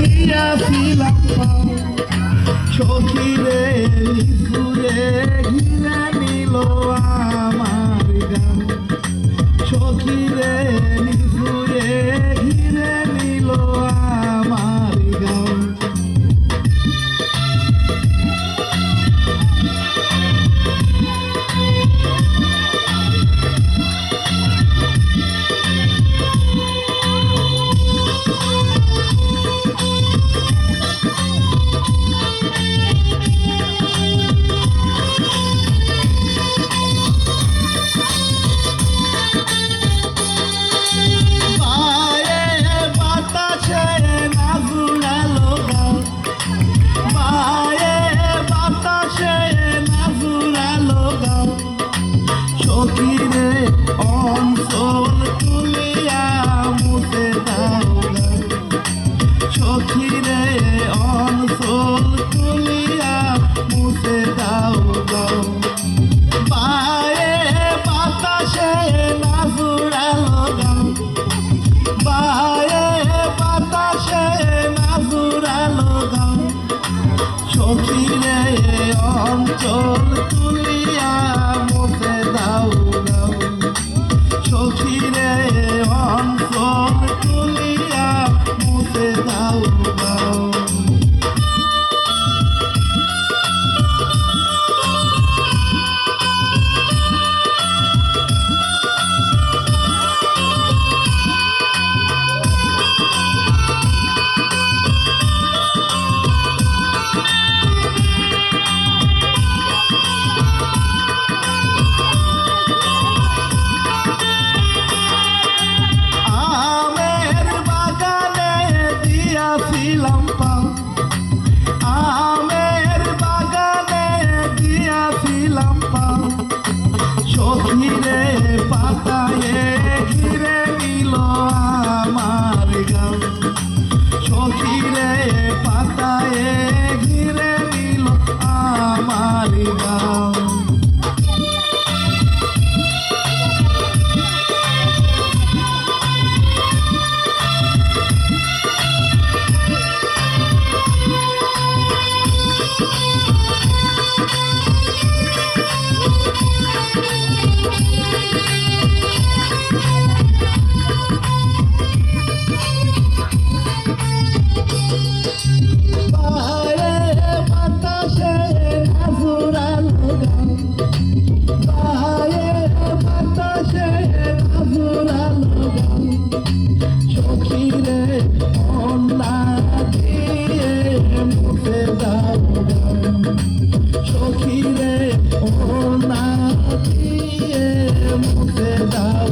দিয়াছিলাম সখীরে নিশুরে ঘিরে নিল আমার গান সখীরে নিশুরে ঘিরে নিল আমার গান সখীরে অঞ্চল তুলিয়া মুছে দাও সখীরে অঞ্চল তুলিয়া মুছে দাও বায়ে বাতাসে নাজুরালো গাও বায়ে বাতাসে নাজুরালো গাও সখীরে অঞ্চল তুলিয়া মুছে দাও সখীরে অঞ্চল তুলিয়া মুছে দাও আমের বাগানে দিয়াছিলাম সখীরে পাতায়ে ঘিরে নিল আমার গান সখীরে পাতায়ে ঘিরে নিল আমার গান সখীরে ওনা দিয়ে মুছে দাও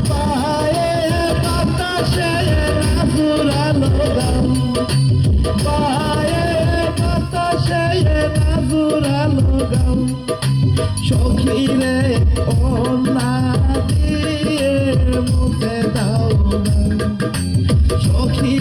পায়ে বাতাসে নাজুরালো গাও পায়ে বাতাসে নাজুরালো গাও সখীরে ওনা দিয়ে মুছে দাও সখী